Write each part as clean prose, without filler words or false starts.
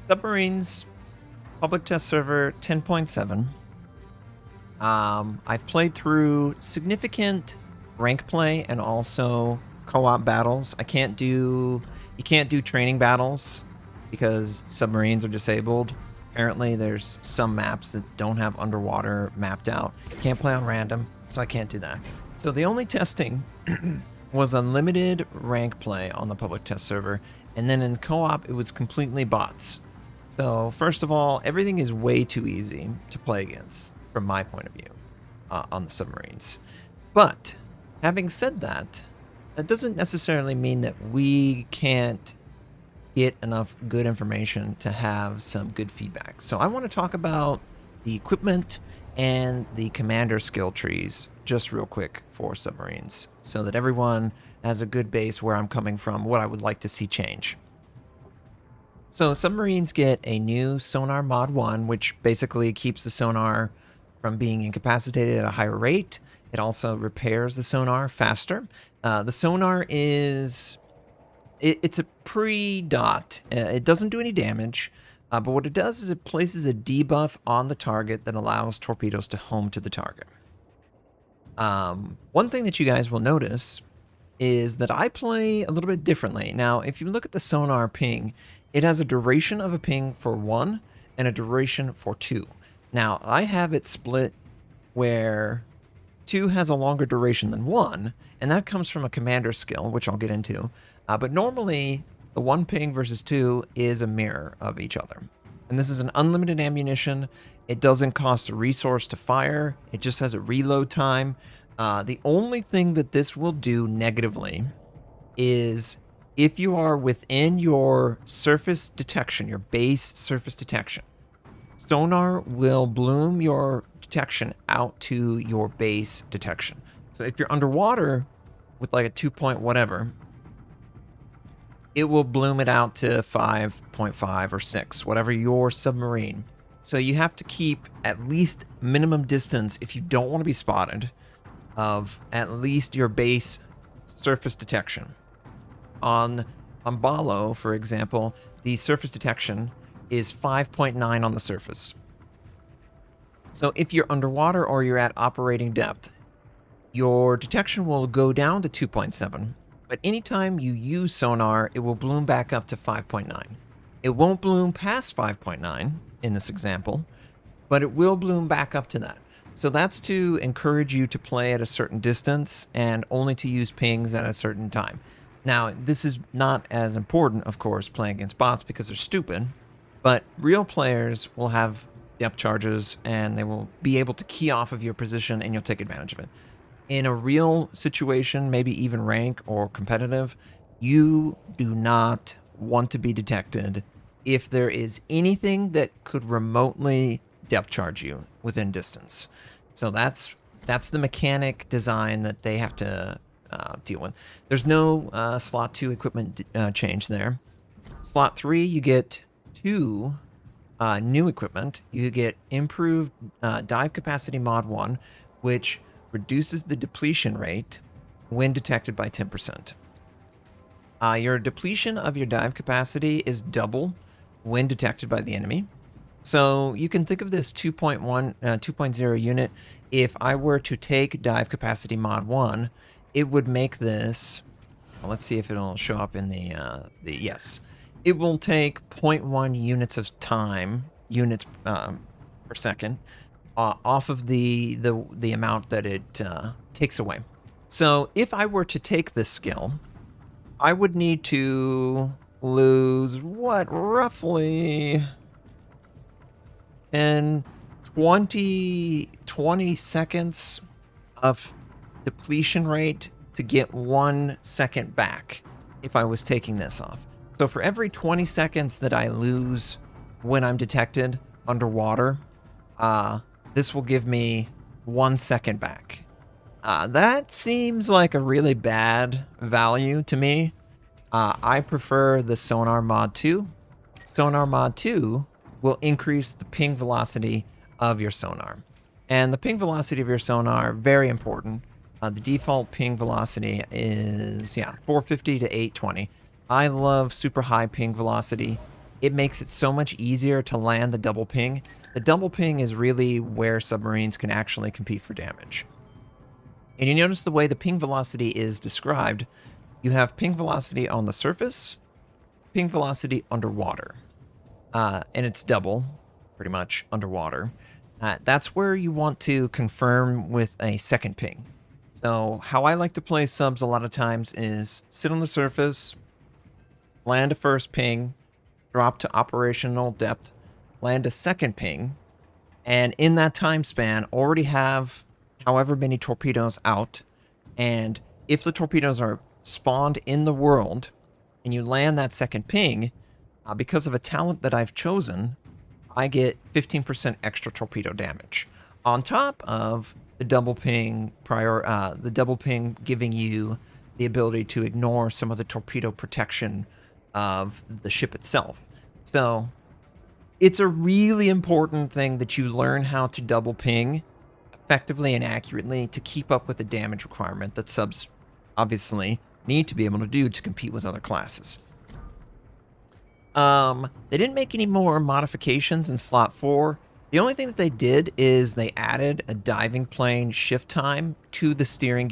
Submarines, public test server 10.7. I've played through significant rank play and also co-op battles. You can't do training battles because submarines are disabled. Apparently there's some maps that don't have underwater mapped out. Can't play on random, so I can't do that. So the only testing was unlimited rank play on the public test server, and then in co-op it was completely bots. So first of all, everything is way too easy to play against from my point of view on the submarines. But having said that, that doesn't necessarily mean that we can't get enough good information to have some good feedback. So I want to talk about the equipment and the commander skill trees just real quick for submarines so that everyone has a good base where I'm coming from, what I would like to see change. So submarines get a new Sonar Mod 1, which basically keeps the sonar from being incapacitated at a higher rate. It also repairs the sonar faster. The sonar is... It's a pre-dot. It doesn't do any damage, but what it does is it places a debuff on the target that allows torpedoes to home to the target. One thing that you guys will notice is that I play a little bit differently. Now, if you look at the sonar ping, it has a duration of a ping for 1 and a duration for 2. Now, I have it split where 2 has a longer duration than 1, and that comes from a commander skill, which I'll get into. But normally, the 1 ping versus 2 is a mirror of each other. And this is an unlimited ammunition. It doesn't cost a resource to fire. It just has a reload time. The only thing that this will do negatively is if you are within your surface detection, your base surface detection, sonar will bloom your detection out to your base detection. So if you're underwater with like a 2 point whatever, it will bloom it out to 5.5 or 6, whatever your submarine. So you have to keep at least minimum distance if you don't want to be spotted of at least your base surface detection. On Balo, for example, the surface detection is 5.9 on the surface. So if you're underwater or you're at operating depth, your detection will go down to 2.7. But anytime you use sonar, it will bloom back up to 5.9. It won't bloom past 5.9 in this example, but it will bloom back up to that. So that's to encourage you to play at a certain distance and only to use pings at a certain time. Now, this is not as important, of course, playing against bots because they're stupid, but real players will have depth charges and they will be able to key off of your position and you'll take advantage of it. In a real situation, maybe even rank or competitive, you do not want to be detected if there is anything that could remotely depth charge you within distance. So that's the mechanic design that they have to deal with. There's no slot 2 equipment change there. Slot 3, you get 2 new equipment. You get improved dive capacity mod 1, which reduces the depletion rate when detected by 10%. Your depletion of your dive capacity is double when detected by the enemy. So you can think of this 2.0 unit. If I were to take dive capacity mod 1, it would make this, well, let's see if it'll show up in the yes. It will take 0.1 units of time, units per second, off of the amount that it takes away. So if I were to take this skill, I would need to lose, what, roughly 10, 20 seconds of depletion rate to get 1 second back if I was taking this off. So for every 20 seconds that I lose when I'm detected underwater, this will give me 1 second back. That seems like a really bad value to me. I prefer the Sonar Mod 2. Sonar Mod 2 will increase the ping velocity of your sonar. And the ping velocity of your sonar, very important. The default ping velocity is, 450 to 820. I love super high ping velocity. it makes it so much easier to land the double ping. The double ping is really where submarines can actually compete for damage. And you notice the way the ping velocity is described. You have ping velocity on the surface, ping velocity underwater. And it's double, pretty much, underwater. That's where you want to confirm with a second ping. So how I like to play subs a lot of times is sit on the surface, land a first ping, drop to operational depth, land a second ping, and in that time span already have however many torpedoes out. And if the torpedoes are spawned in the world and you land that second ping, because of a talent that I've chosen, I get 15% extra torpedo damage on top of the double ping giving you the ability to ignore some of the torpedo protection of the ship itself. So it's a really important thing that you learn how to double ping effectively and accurately to keep up with the damage requirement that subs obviously need to be able to do to compete with other classes. They didn't make any more modifications in slot 4. The only thing that they did is they added a diving plane shift time to the steering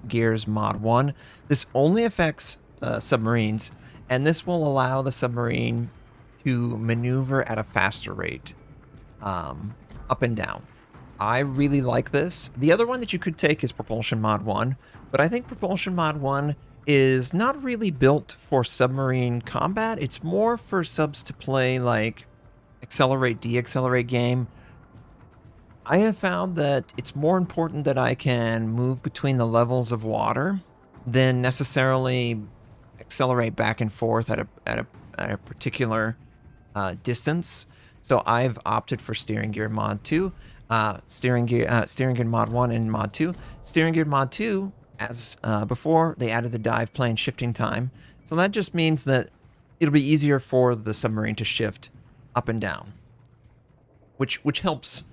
gears mod 1. This only affects submarines, and this will allow the submarine to maneuver at a faster rate, up and down. I really like this. The other one that you could take is propulsion mod 1, but I think propulsion mod 1 is not really built for submarine combat. It's more for subs to play like accelerate, deaccelerate game. I have found that it's more important that I can move between the levels of water than necessarily accelerate back and forth at a particular distance. So I've opted for steering gear mod 2, steering gear mod 1 and mod 2. Steering gear mod 2, as before, they added the dive plane shifting time. So that just means that it'll be easier for the submarine to shift up and down, which helps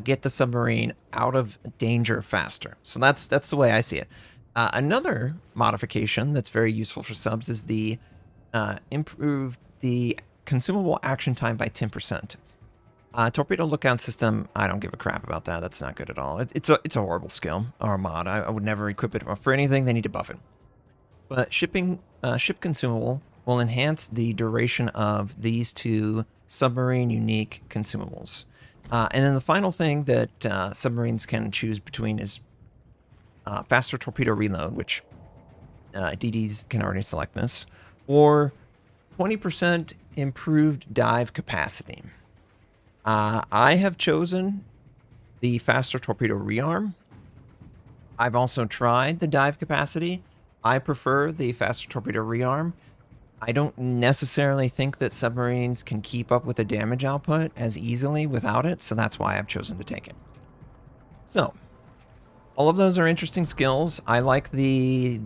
get the submarine out of danger faster. So that's the way I see it. Another modification that's very useful for subs is the improved the consumable action time by 10%. Torpedo lookout system, I don't give a crap about that. That's not good at all. It's a horrible skill or a mod. I would never equip it for anything. They need to buff it. But ship consumable will enhance the duration of these two submarine unique consumables. And then the final thing that submarines can choose between is faster torpedo reload, which DDs can already select this, or 20% improved dive capacity. I have chosen the faster torpedo rearm. I've also tried the dive capacity. I prefer the faster torpedo rearm. I don't necessarily think that submarines can keep up with the damage output as easily without it, so that's why I've chosen to take it. So, all of those are interesting skills. I like the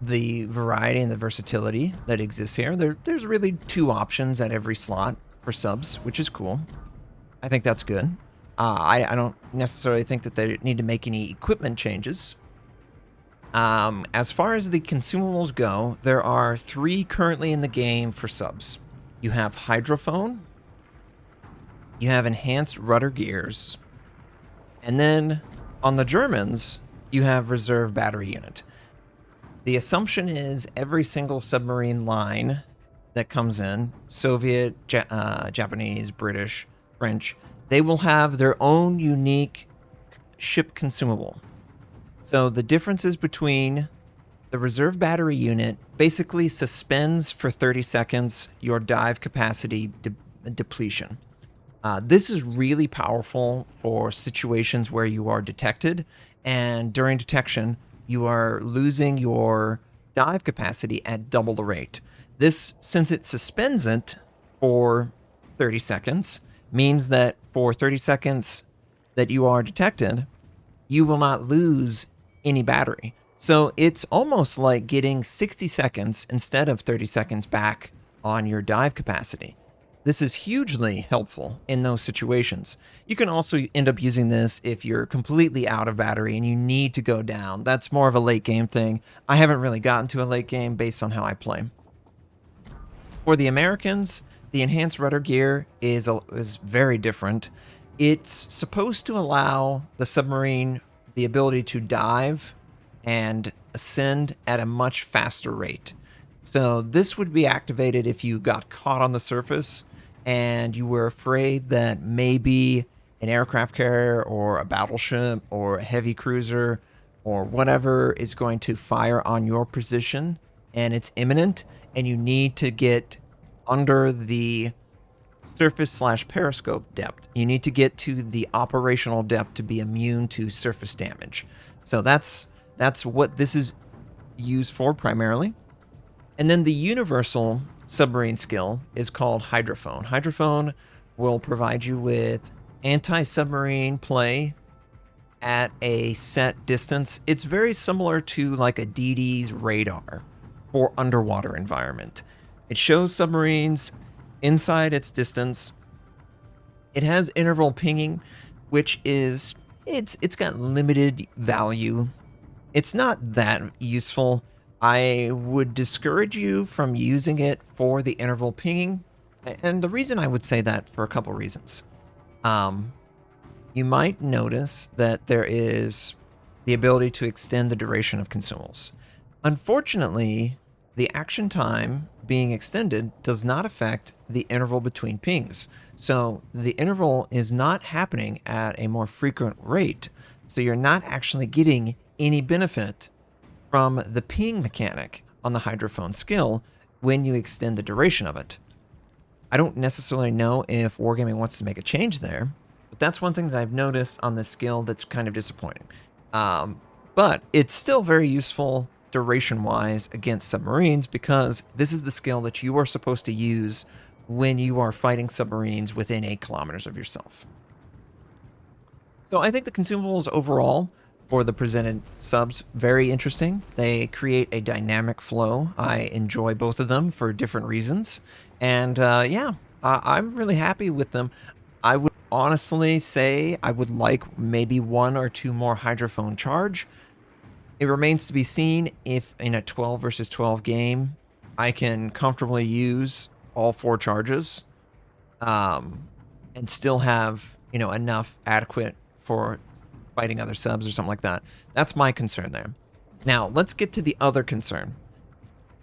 variety and the versatility that exists here. There's really 2 options at every slot for subs, which is cool. I think that's good. I don't necessarily think that they need to make any equipment changes. As far as the consumables go, there are 3 currently in the game for subs. You have hydrophone, you have enhanced rudder gears, and then on the Germans, you have reserve battery unit. The assumption is every single submarine line that comes in, Soviet, Japanese, British, French, they will have their own unique ship consumable. So the differences between the reserve battery unit basically suspends for 30 seconds your dive capacity depletion. This is really powerful for situations where you are detected, and during detection, you are losing your dive capacity at double the rate. This, since it suspends it for 30 seconds, means that for 30 seconds that you are detected, you will not lose any battery. So it's almost like getting 60 seconds instead of 30 seconds back on your dive capacity. This is hugely helpful in those situations. You can also end up using this if you're completely out of battery and you need to go down. That's more of a late game thing. I haven't really gotten to a late game based on how I play. For the Americans, the enhanced rudder gear is very different. It's supposed to allow the submarine the ability to dive and ascend at a much faster rate. So this would be activated if you got caught on the surface and you were afraid that maybe an aircraft carrier or a battleship or a heavy cruiser or whatever is going to fire on your position and it's imminent and you need to get under the surface/periscope depth. You need to get to the operational depth to be immune to surface damage. So that's what this is used for primarily. And then the universal submarine skill is called hydrophone. Hydrophone will provide you with anti-submarine play at a set distance. It's very similar to like a DD's radar for underwater environment. It shows submarines inside its distance. It has interval pinging, which is it's got limited value. It's not that useful. I would discourage you from using it for the interval pinging. And the reason I would say that for a couple reasons. You might notice that there is the ability to extend the duration of consumables. Unfortunately, the action time being extended does not affect the interval between pings. So the interval is not happening at a more frequent rate. So you're not actually getting any benefit from the ping mechanic on the hydrophone skill when you extend the duration of it. I don't necessarily know if Wargaming wants to make a change there, but that's one thing that I've noticed on this skill that's kind of disappointing. But it's still very useful duration-wise against submarines because this is the skill that you are supposed to use when you are fighting submarines within 8 kilometers of yourself. So I think the consumables overall for the presented subs, very interesting. They create a dynamic flow. I enjoy both of them for different reasons. And yeah, I'm really happy with them. I would honestly say I would like maybe 1 or 2 more hydrophone charge. It remains to be seen if in a 12 versus 12 game, I can comfortably use all 4 charges and still have, enough adequate for fighting other subs or something like that. That's my concern there. Now, let's get to the other concern.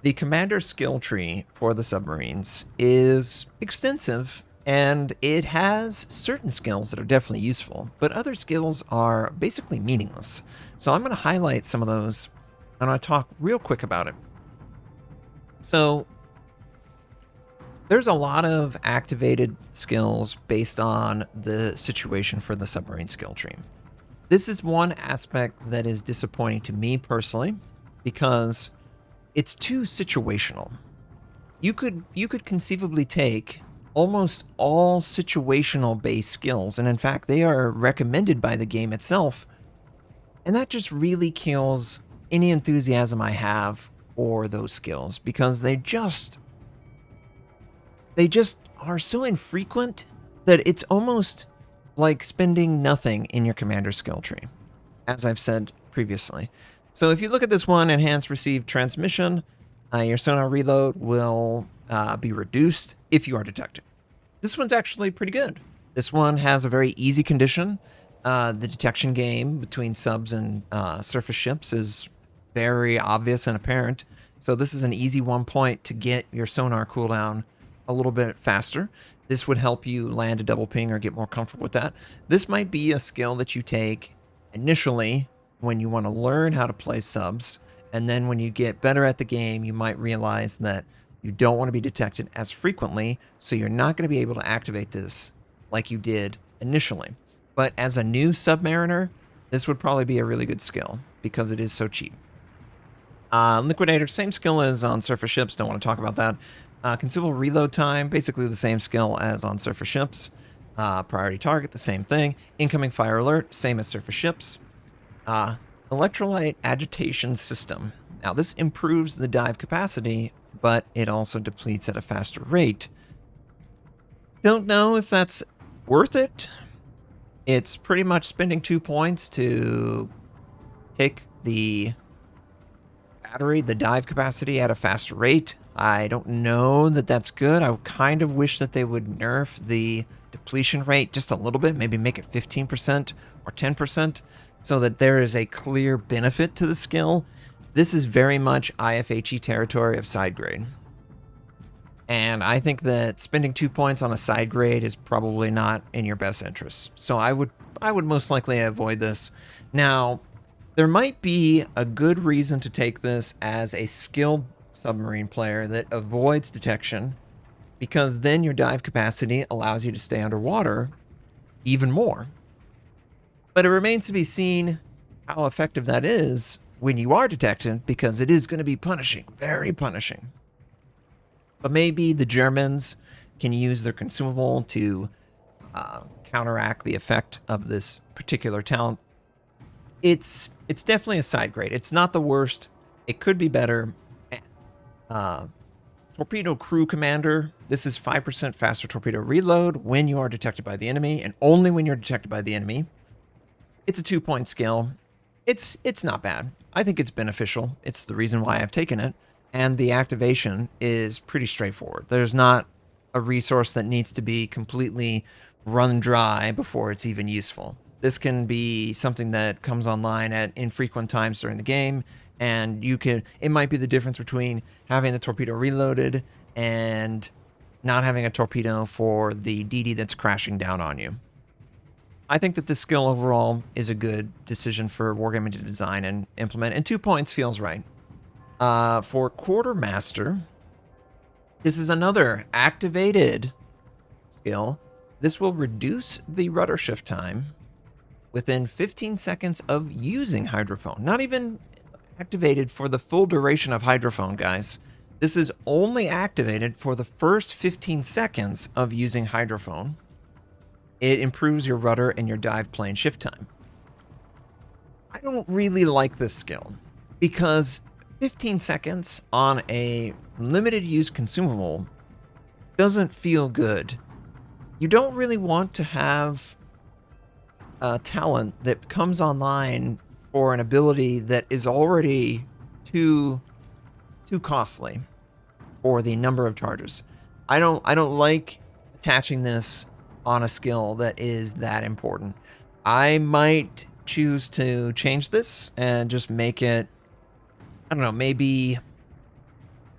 The commander skill tree for the submarines is extensive, and it has certain skills that are definitely useful, but other skills are basically meaningless. So I'm going to highlight some of those, and I'll talk real quick about it. So there's a lot of activated skills based on the situation for the submarine skill tree. This is one aspect that is disappointing to me personally because it's too situational. You could conceivably take almost all situational based skills, and in fact they are recommended by the game itself, and that just really kills any enthusiasm I have for those skills because they just are so infrequent that it's almost like spending nothing in your commander skill tree, as I've said previously. So if you look at this one, enhanced received transmission, your sonar reload will be reduced if you are detected. This one's actually pretty good. This one has a very easy condition. The detection game between subs and surface ships is very obvious and apparent. So this is an easy 1 point to get your sonar cooldown a little bit faster. This would help you land a double ping or get more comfortable with that. This might be a skill that you take initially when you want to learn how to play subs, and then when you get better at the game, you might realize that you don't want to be detected as frequently, so you're not going to be able to activate this like you did initially. But as a new submariner, this would probably be a really good skill because it is so cheap. Liquidator, same skill as on surface ships, don't want to talk about that. Consumable reload time, basically the same skill as on surface ships. Priority target, the same thing. Incoming fire alert, same as surface ships. Electrolyte agitation system. Now this improves the dive capacity, but it also depletes at a faster rate. Don't know if that's worth it. It's pretty much spending 2 points to take the battery, the dive capacity at a faster rate. I don't know that that's good. I kind of wish that they would nerf the depletion rate just a little bit, maybe make it 15% or 10%, so that there is a clear benefit to the skill. This is very much IFHE territory of side grade. And I think that spending 2 points on a side grade is probably not in your best interest. So I would most likely avoid this. Now, there might be a good reason to take this as a skilled submarine player that avoids detection, because then your dive capacity allows you to stay underwater even more. But it remains to be seen how effective that is when you are detected, because it is going to be punishing, very punishing. But maybe the Germans can use their consumable to counteract the effect of this particular talent. It's definitely a side grade. It's not the worst. It could be better. Torpedo Crew Commander. This is 5% faster torpedo reload when you are detected by the enemy, and only when you're detected by the enemy. It's a 2-point skill. It's not bad. I think it's beneficial. It's the reason why I've taken it. And the activation is pretty straightforward. There's not a resource that needs to be completely run dry before it's even useful. This can be something that comes online at infrequent times during the game, and it might be the difference between having the torpedo reloaded and not having a torpedo for the DD that's crashing down on you. I think that this skill overall is a good decision for Wargaming to design and implement, and 2 points feels right. For quartermaster, this is another activated skill. This will reduce the rudder shift time within 15 seconds of using hydrophone. Not even activated for the full duration of hydrophone, guys. This is only activated for the first 15 seconds of using hydrophone. It improves your rudder and your dive plane shift time. I don't really like this skill because 15 seconds on a limited use consumable doesn't feel good. You don't really want to have a talent that comes online for an ability that is already too costly for the number of charges. I don't like attaching this on a skill that is that important. I might choose to change this and just make it, I don't know, maybe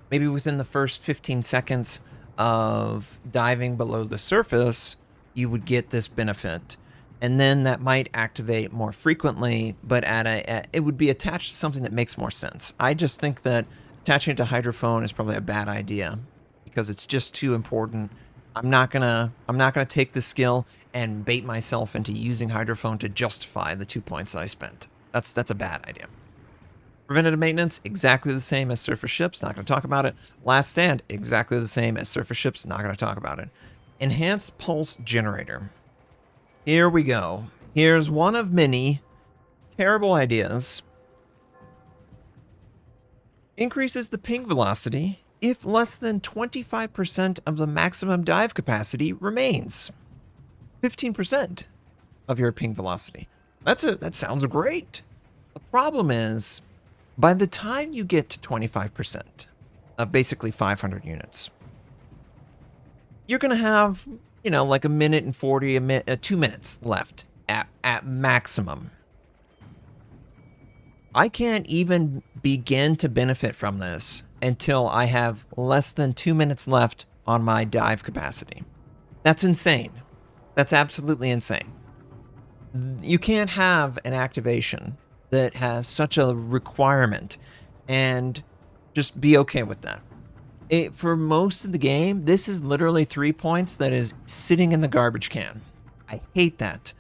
within the first 15 seconds of diving below the surface, you would get this benefit. And then that might activate more frequently, but it would be attached to something that makes more sense. I just think that attaching it to hydrophone is probably a bad idea because it's just too important. I'm not gonna take this skill and bait myself into using hydrophone to justify the 2 points I spent. That's a bad idea. Preventative maintenance, exactly the same as surface ships, not going to talk about it. Last stand, exactly the same as surface ships, not going to talk about it. Enhanced pulse generator. Here we go. Here's one of many terrible ideas. Increases the ping velocity if less than 25% of the maximum dive capacity remains. 15% of your ping velocity. That sounds great. The problem is, by the time you get to 25% of basically 500 units, you're going to have, like a minute and 40, 2 minutes left at maximum. I can't even begin to benefit from this until I have less than 2 minutes left on my dive capacity. That's insane. That's absolutely insane. You can't have an activation that has such a requirement and just be okay with that. For most of the game, this is literally 3 points that is sitting in the garbage can. I hate that.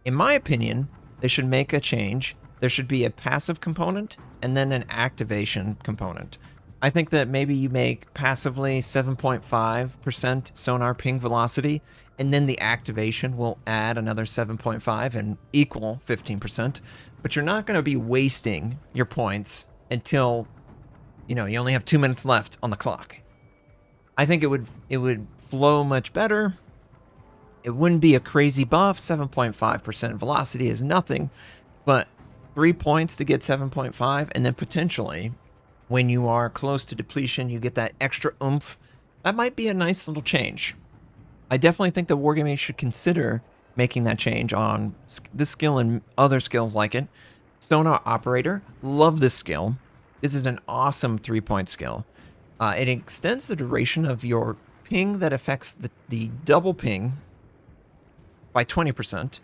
In my opinion, they should make a change. There should be a passive component and then an activation component. I think that maybe you make passively 7.5% sonar ping velocity, and then the activation will add another 7.5 and equal 15%. But you're not going to be wasting your points until, you only have 2 minutes left on the clock. I think it would flow much better. It wouldn't be a crazy buff. 7.5% velocity is nothing, but 3 points to get 7.5, and then potentially when you are close to depletion, you get that extra oomph. That might be a nice little change. I definitely think that Wargaming should consider making that change on this skill and other skills like it. Sonar Operator, love this skill. This is an awesome 3-point skill. It extends the duration of your ping that affects the double ping by 20%,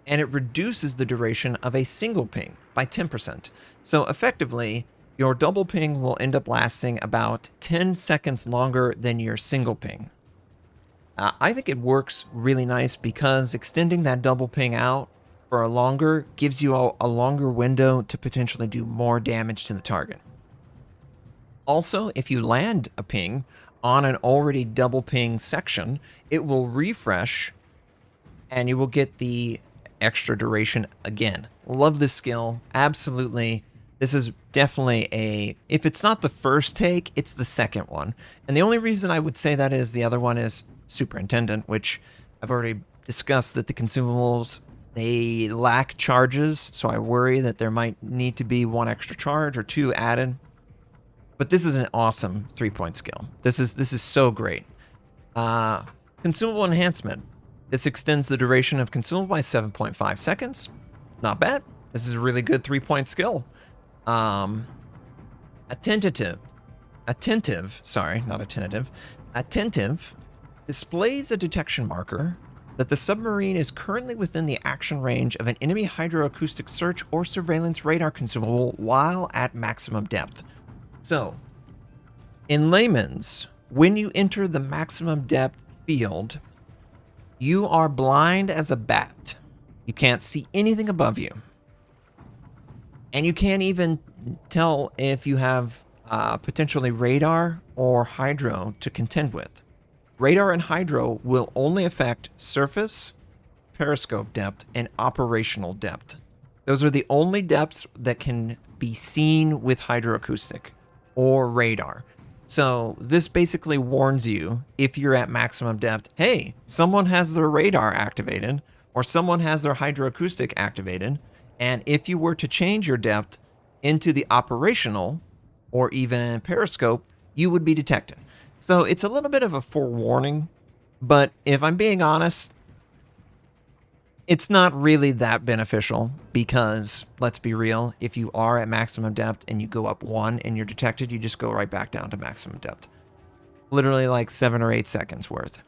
and it reduces the duration of a single ping by 10%. So effectively, your double ping will end up lasting about 10 seconds longer than your single ping. I think it works really nice because extending that double ping out for a longer gives you a longer window to potentially do more damage to the target. Also, if you land a ping on an already double ping section, it will refresh and you will get the extra duration again. Love this skill, absolutely. This is definitely if it's not the first take, it's the second one. And the only reason I would say that is the other one is Superintendent, which I've already discussed that the consumables, they lack charges, so I worry that there might need to be one extra charge or two added. But this is an awesome 3-point skill. This is so great. Consumable enhancement. This extends the duration of consumable by 7.5 seconds. Not bad. This is a really good 3-point skill. Attentive displays a detection marker that the submarine is currently within the action range of an enemy hydroacoustic search or surveillance radar consumable while at maximum depth. So, in layman's, when you enter the maximum depth field, you are blind as a bat. You can't see anything above you. And you can't even tell if you have potentially radar or hydro to contend with. Radar and hydro will only affect surface, periscope depth, and operational depth. Those are the only depths that can be seen with hydroacoustic or radar. So this basically warns you, if you're at maximum depth, hey, someone has their radar activated or someone has their hydroacoustic activated, and if you were to change your depth into the operational or even periscope, you would be detected. So it's a little bit of a forewarning, but if I'm being honest, it's not really that beneficial because, let's be real, if you are at maximum depth and you go up 1 and you're detected, you just go right back down to maximum depth. Literally like 7 or 8 seconds worth.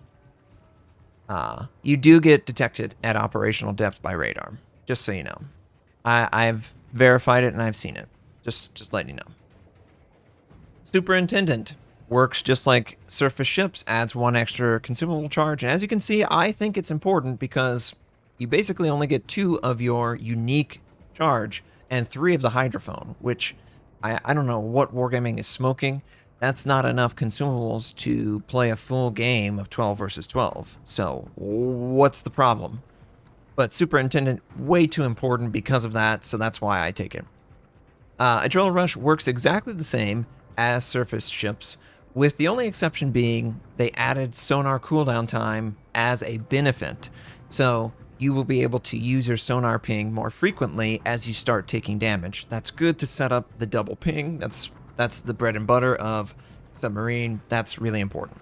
You do get detected at operational depth by radar, just so you know. I've verified it and I've seen it. Just letting you know. Superintendent works just like surface ships, adds 1 extra consumable charge, and as you can see, I think it's important because you basically only get 2 of your unique charge and 3 of the hydrophone, which I don't know what Wargaming is smoking. That's not enough consumables to play a full game of 12 versus 12. So what's the problem? But Superintendent, way too important because of that, so that's why I take it. Adrenaline Rush works exactly the same as surface ships, with the only exception being they added sonar cooldown time as a benefit. So you will be able to use your sonar ping more frequently as you start taking damage. That's good to set up the double ping. That's the bread and butter of submarine. That's really important.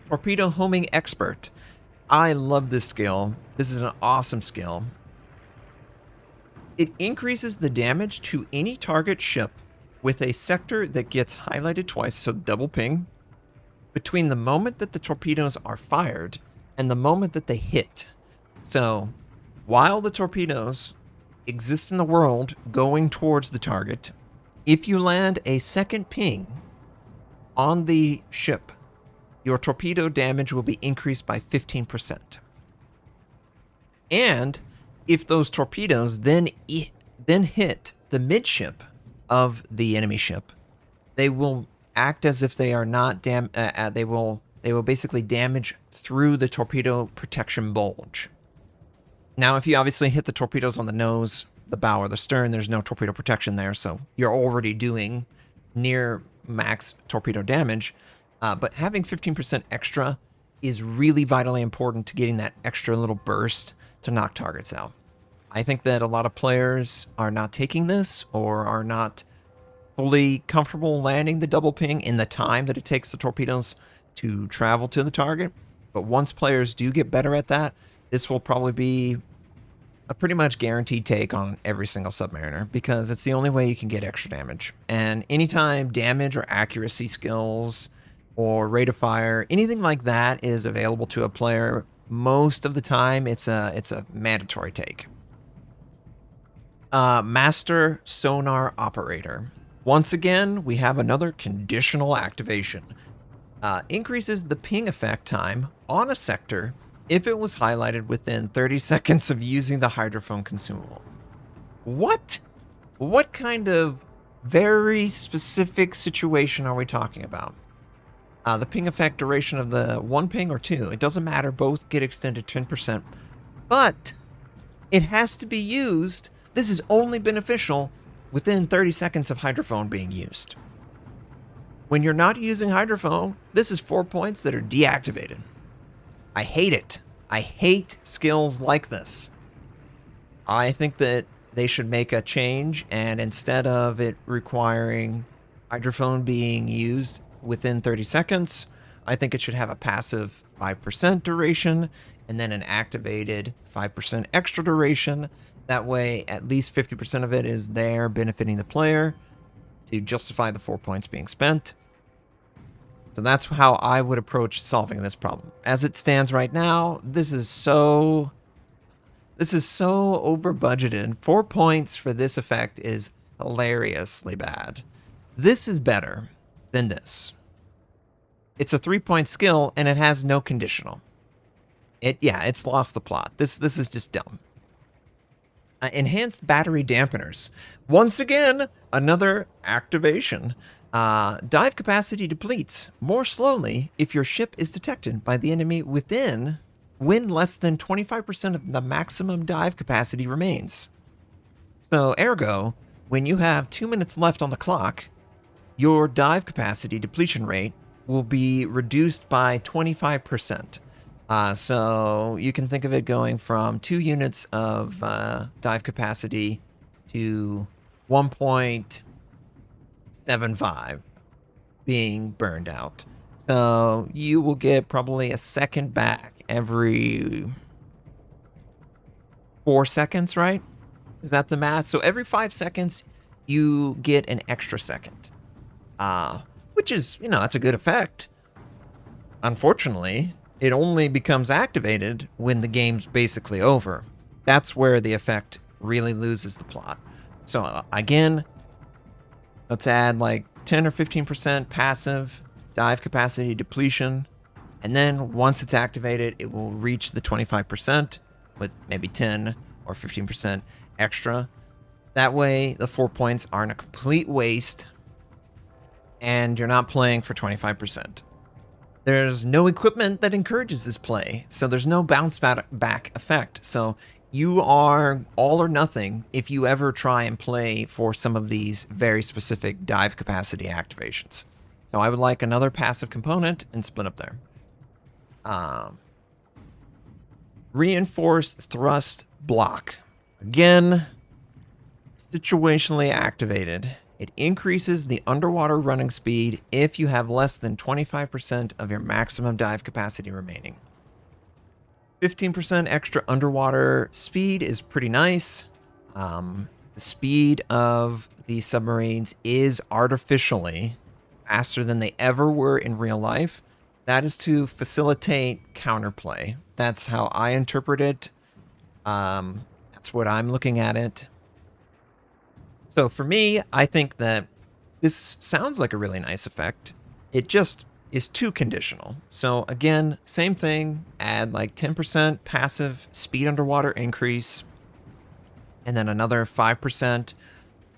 Torpedo homing expert. I love this skill. This is an awesome skill. It increases the damage to any target ship with a sector that gets highlighted twice, so double ping, between the moment that the torpedoes are fired and the moment that they hit. So while the torpedoes exist in the world going towards the target, if you land a second ping on the ship, your torpedo damage will be increased by 15%. And if those torpedoes then hit the midship of the enemy ship, they will act as if they are not they will basically damage through the torpedo protection bulge. Now, if you obviously hit the torpedoes on the nose, the bow, or the stern, there's no torpedo protection there, so you're already doing near max torpedo damage. But having 15% extra is really vitally important to getting that extra little burst to knock targets out. I think that a lot of players are not taking this or are not fully comfortable landing the double ping in the time that it takes the torpedoes to travel to the target. But once players do get better at that, this will probably be a pretty much guaranteed take on every single Submariner, because it's the only way you can get extra damage. And anytime damage or accuracy skills or rate of fire, anything like that is available to a player, most of the time it's a mandatory take. Master Sonar Operator. Once again, we have another conditional activation. Increases the ping effect time on a sector if it was highlighted within 30 seconds of using the hydrophone consumable. What? What kind of very specific situation are we talking about? The ping effect duration of the 1 ping or 2, it doesn't matter, both get extended 10%. But it has to be used. This is only beneficial within 30 seconds of hydrophone being used. When you're not using hydrophone, this is 4 points that are deactivated. I hate it. I hate skills like this. I think that they should make a change, and instead of it requiring hydrophone being used within 30 seconds, I think it should have a passive 5% duration and then an activated 5% extra duration. That way, at least 50% of it is there benefiting the player to justify the 4 points being spent. So that's how I would approach solving this problem. As it stands right now, this is so over budgeted. 4 points for this effect is hilariously bad. This is better than this. It's a 3-point skill and it has no conditional. It's lost the plot. This is just dumb. Enhanced battery dampeners. Once again, another activation. Dive capacity depletes more slowly if your ship is detected by the enemy when less than 25% of the maximum dive capacity remains. So, ergo, when you have 2 minutes left on the clock, your dive capacity depletion rate will be reduced by 25%. So you can think of it going from 2 units of dive capacity to 1.75 being burned out. So you will get probably a second back every 4 seconds, right? Is that the math? So every 5 seconds, you get an extra second. Which is, that's a good effect. Unfortunately, it only becomes activated when the game's basically over. That's where the effect really loses the plot. So again, let's add like 10 or 15% passive dive capacity depletion. And then once it's activated, it will reach the 25% with maybe 10 or 15% extra. That way, the 4 points aren't a complete waste and you're not playing for 25%. There's no equipment that encourages this play, so there's no bounce back effect. So you are all or nothing if you ever try and play for some of these very specific dive capacity activations. So I would like another passive component and split up there. Reinforced thrust block. Again, situationally activated. It increases the underwater running speed if you have less than 25% of your maximum dive capacity remaining. 15% extra underwater speed is pretty nice. The speed of these submarines is artificially faster than they ever were in real life. That is to facilitate counterplay. That's how I interpret it. That's what I'm looking at it. So for me, I think that this sounds like a really nice effect. It just is too conditional. So again, same thing, add like 10% passive speed underwater increase, and then another 5%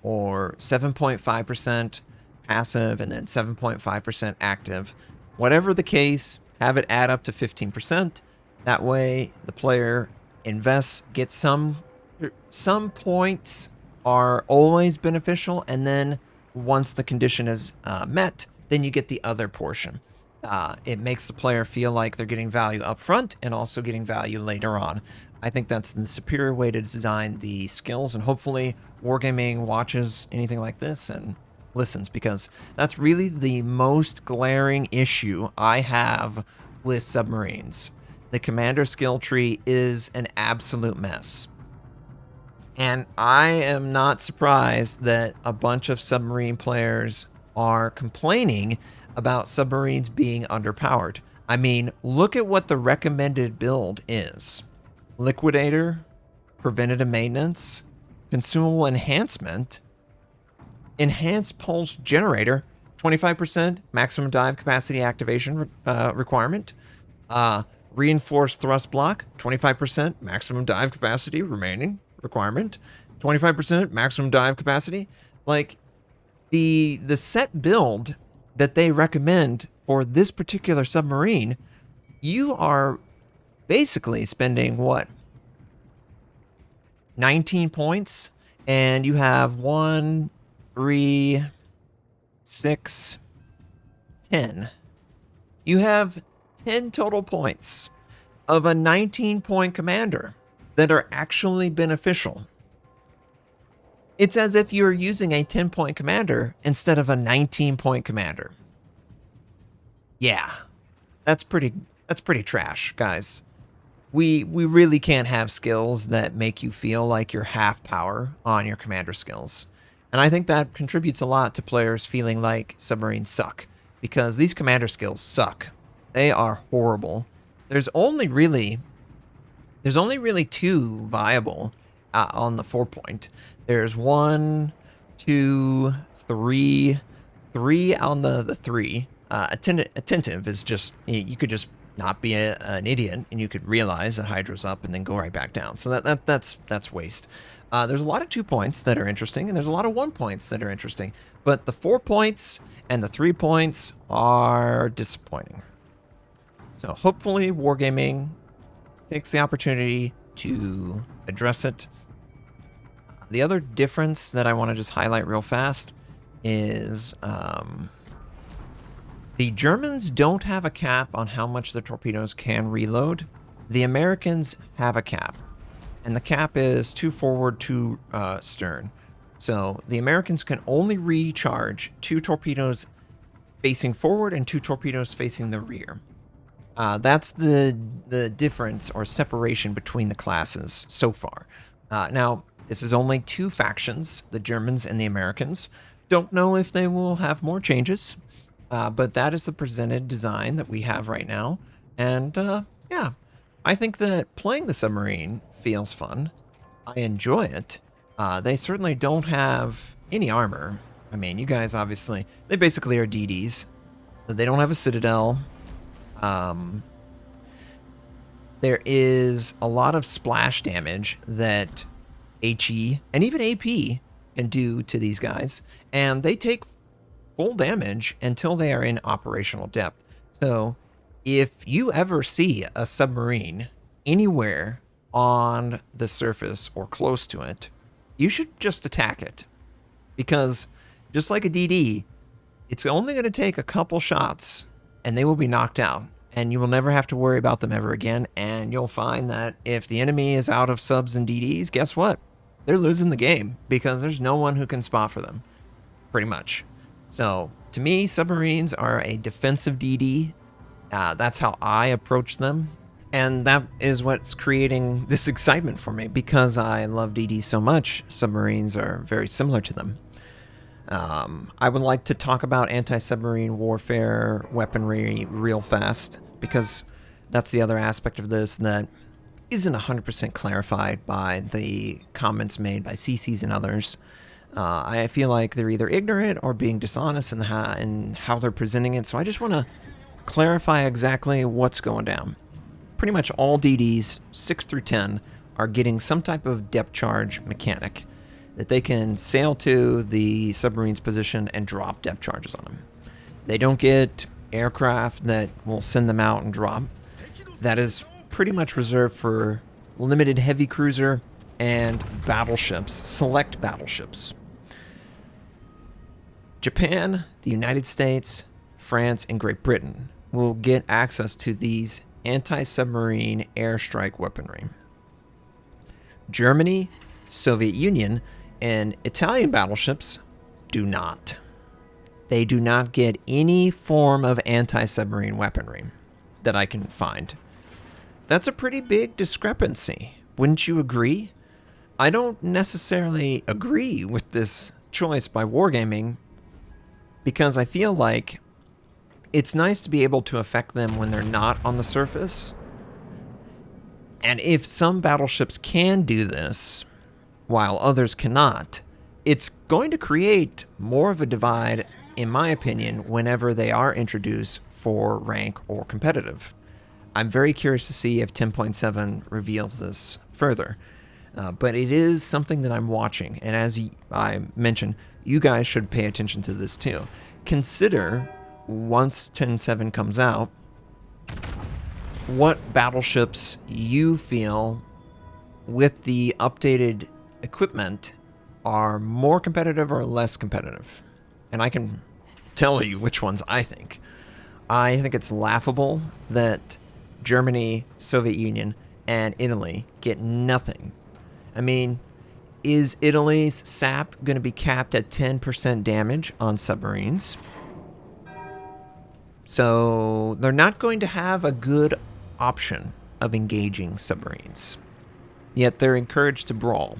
or 7.5% passive, and then 7.5% active. Whatever the case, have it add up to 15%. That way the player invests, gets some points are always beneficial, and then once the condition is met, then you get the other portion. It makes the player feel like they're getting value up front and also getting value later on. I think that's the superior way to design the skills, and hopefully Wargaming watches anything like this and listens, because that's really the most glaring issue I have with submarines. The commander skill tree is an absolute mess. And I am not surprised that a bunch of submarine players are complaining about submarines being underpowered. I mean, look at what the recommended build is. Liquidator, preventative maintenance, consumable enhancement, enhanced pulse generator, 25% maximum dive capacity activation requirement, reinforced thrust block, 25% maximum dive capacity remaining requirement, 25% maximum dive capacity. Like, the set build that they recommend for this particular submarine, you are basically spending what, 19 points, and you have 1, 3, 6, 10. You have 10 total points of a 19-point commander that are actually beneficial. It's as if you're using a 10-point commander instead of a 19-point commander. Yeah, that's pretty trash, guys. We really can't have skills that make you feel like you're half power on your commander skills. And I think that contributes a lot to players feeling like submarines suck, because these commander skills suck. They are horrible. There's only really two viable on the 4-point. There's 1, 2, 3 on the 3. Attentive is just, you could just not be an idiot, and you could realize that Hydra's up and then go right back down. So that's waste. There's a lot of 2 points that are interesting, and there's a lot of 1 points that are interesting. But the 4 points and the 3 points are disappointing. So hopefully Wargaming takes the opportunity to address it. The other difference that I want to just highlight real fast is the Germans don't have a cap on how much the torpedoes can reload. The Americans have a cap, and the cap is 2 forward, 2 stern. So the Americans can only recharge 2 torpedoes facing forward and 2 torpedoes facing the rear. That's the difference or separation between the classes so far. Now, this is only 2 factions, the Germans and the Americans. Don't know if they will have more changes, but that is the presented design that we have right now. And yeah, I think that playing the submarine feels fun. I enjoy it. They certainly don't have any armor. I mean, you guys obviously, they basically are DDs. They don't have a citadel. There is a lot of splash damage that HE and even AP can do to these guys, and they take full damage until they are in operational depth. So if you ever see a submarine anywhere on the surface or close to it, you should just attack it, because just like a DD, it's only going to take a couple shots and they will be knocked out, and you will never have to worry about them ever again. And you'll find that if the enemy is out of subs and DDs, guess what? They're losing the game, because there's no one who can spot for them, pretty much. So to me, submarines are a defensive DD. That's how I approach them. And that is what's creating this excitement for me, because I love DDs so much. Submarines are very similar to them. I would like to talk about anti-submarine warfare weaponry real fast, because that's the other aspect of this that isn't 100% clarified by the comments made by CCs and others. I feel like they're either ignorant or being dishonest in how they're presenting it, so I just want to clarify exactly what's going down. Pretty much all DDs, 6 through 10, are getting some type of depth charge mechanic that they can sail to the submarine's position and drop depth charges on them. They don't get aircraft that will send them out and drop. That is pretty much reserved for limited heavy cruiser and battleships, select battleships. Japan, the United States, France, and Great Britain will get access to these anti-submarine airstrike weaponry. Germany, Soviet Union, and Italian battleships do not. they do not get any form of anti-submarine weaponry that I can find. That's a pretty big discrepancy, wouldn't you agree? I don't necessarily agree with this choice by Wargaming because I feel like it's nice to be able to affect them when they're not on the surface. And if some battleships can do this, while others cannot, it's going to create more of a divide, in my opinion, whenever they are introduced for rank or competitive. I'm very curious to see if 10.7 reveals this further. But it is something that I'm watching, and as I mentioned, you guys should pay attention to this too. Consider, once 10.7 comes out, what battleships you feel with the updated equipment are more competitive or less competitive. And I can tell you which ones I think. I think it's laughable that Germany, Soviet Union, and Italy get nothing. I mean, is Italy's SAP going to be capped at 10% damage on submarines? So they're not going to have a good option of engaging submarines. Yet they're encouraged to brawl.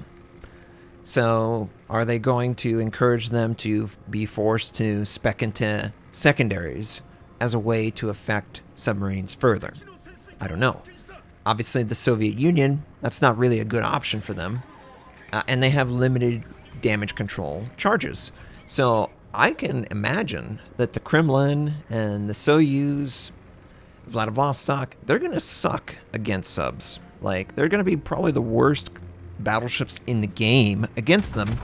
So are they going to encourage them to be forced to spec into secondaries as a way to affect submarines further? I don't know. Obviously, the Soviet Union, that's not really a good option for them. And they have limited damage control charges. So I can imagine that the Kremlin and the Soyuz, Vladivostok, they're going to suck against subs. Like, they're going to be probably the worst battleships in the game against them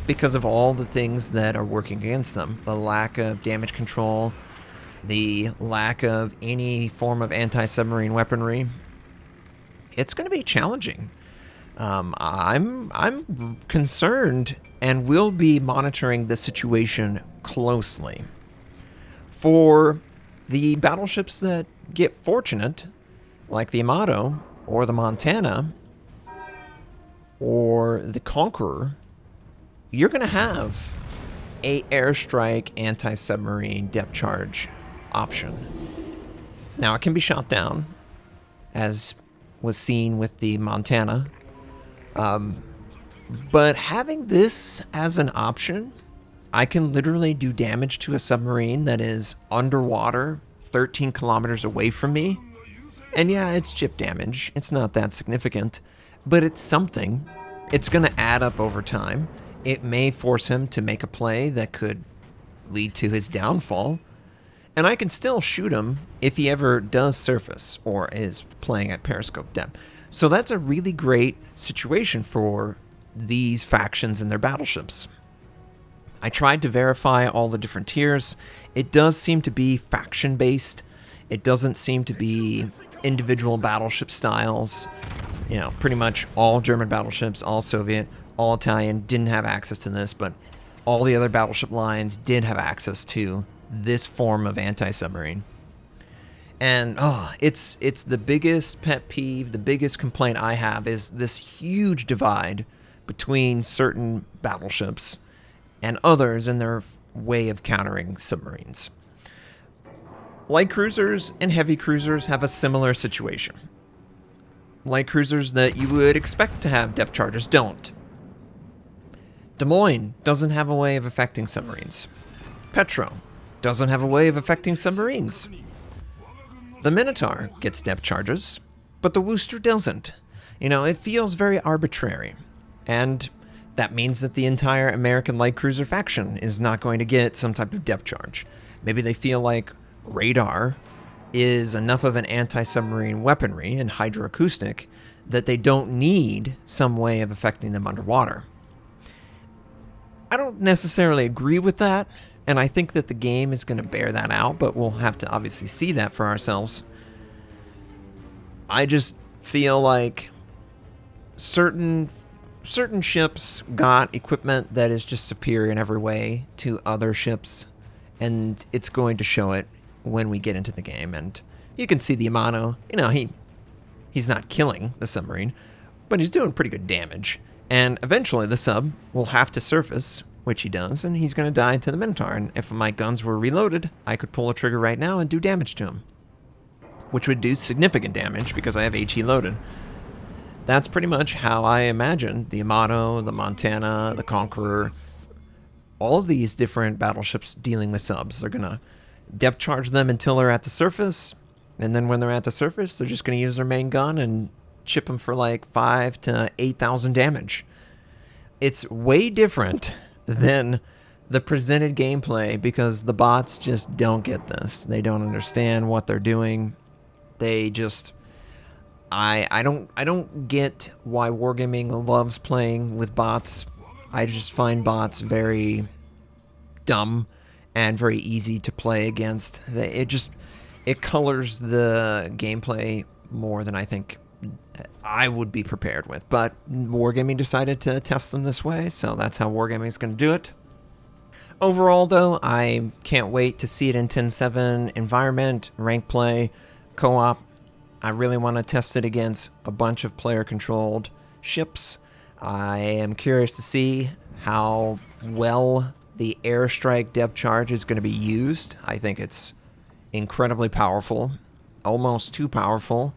because of all the things that are working against them. The lack of damage control, the lack of any form of anti-submarine weaponry. It's going to be challenging. I'm concerned and will be monitoring the situation closely. For the battleships that get fortunate, like the Yamato or the Montana or the Conqueror, you're going to have a airstrike anti-submarine depth charge option. Now, it can be shot down, as was seen with the Montana. But having this as an option, I can literally do damage to a submarine that is underwater 13 kilometers away from me. And yeah, it's chip damage. It's not that significant, but it's something. It's going to add up over time. It may force him to make a play that could lead to his downfall. And I can still shoot him if he ever does surface or is playing at periscope depth. So that's a really great situation for these factions and their battleships. I tried to verify all the different tiers. It does seem to be faction-based. It doesn't seem to be individual battleship styles. You know, pretty much all German battleships, all Soviet, all Italian didn't have access to this, but all the other battleship lines did have access to this form of anti-submarine. And it's the biggest pet peeve, the biggest complaint I have is this huge divide between certain battleships and others in their way of countering submarines. Light cruisers and heavy cruisers have a similar situation. Light cruisers that you would expect to have depth charges don't. Des Moines doesn't have a way of affecting submarines. Petro doesn't have a way of affecting submarines. The Minotaur gets depth charges, but the Worcester doesn't. You know, it feels very arbitrary. And that means that the entire American light cruiser faction is not going to get some type of depth charge. Maybe they feel like radar is enough of an anti-submarine weaponry and hydroacoustic that they don't need some way of affecting them underwater. I don't necessarily agree with that, and I think that the game is going to bear that out, but we'll have to obviously see that for ourselves. I just feel like certain ships got equipment that is just superior in every way to other ships, and it's going to show it when we get into the game. And you can see the Yamato, you know, he's not killing the submarine, but he's doing pretty good damage. And eventually the sub will have to surface which he does, and he's going to die to the Minotaur. And if my guns were reloaded, I could pull a trigger right now and do damage to him, which would do significant damage because I have HE loaded. That's pretty much how I imagine the Amato, the Montana, the Conqueror, all of these different battleships dealing with subs. They're going to depth charge them until they're at the surface, and then when they're at the surface, they're just going to use their main gun and chip them for like 5,000 to 8,000 damage. It's way different than the presented gameplay because the bots just don't get this. They don't understand what they're doing. They just... I don't get why Wargaming loves playing with bots. I just find bots very dumb and very easy to play against. It colors the gameplay more than I think I would be prepared with. But Wargaming decided to test them this way, so that's how Wargaming is going to do it. Overall, though, I can't wait to see it in 10.7 environment, rank play, co-op. I really want to test it against a bunch of player-controlled ships. I am curious to see how well the airstrike depth charge is going to be used. I think it's incredibly powerful, almost too powerful.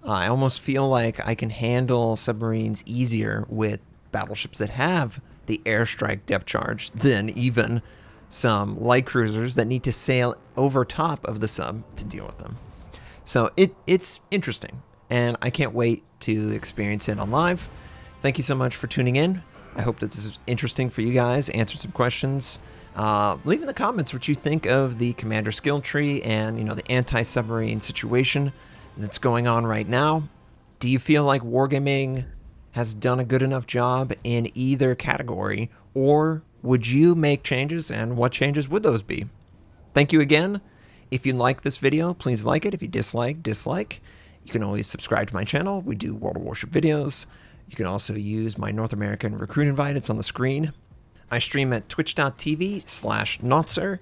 I almost feel like I can handle submarines easier with battleships that have the airstrike depth charge than even some light cruisers that need to sail over top of the sub to deal with them. So it's interesting, and I can't wait to experience it on live. Thank you so much for tuning in. I hope that this is interesting for you guys. Answer some questions. Leave in the comments what you think of the commander skill tree and the anti-submarine situation that's going on right now. Do you feel like Wargaming has done a good enough job in either category, or would you make changes, and what changes would those be? Thank you again. If you like this video, please like it. If you dislike, dislike. You can always subscribe to my channel. We do World of Warship videos. You can also use my North American recruit invite. It's on the screen. I stream at twitch.tv/Notser.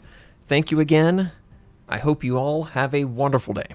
Thank you again. I hope you all have a wonderful day.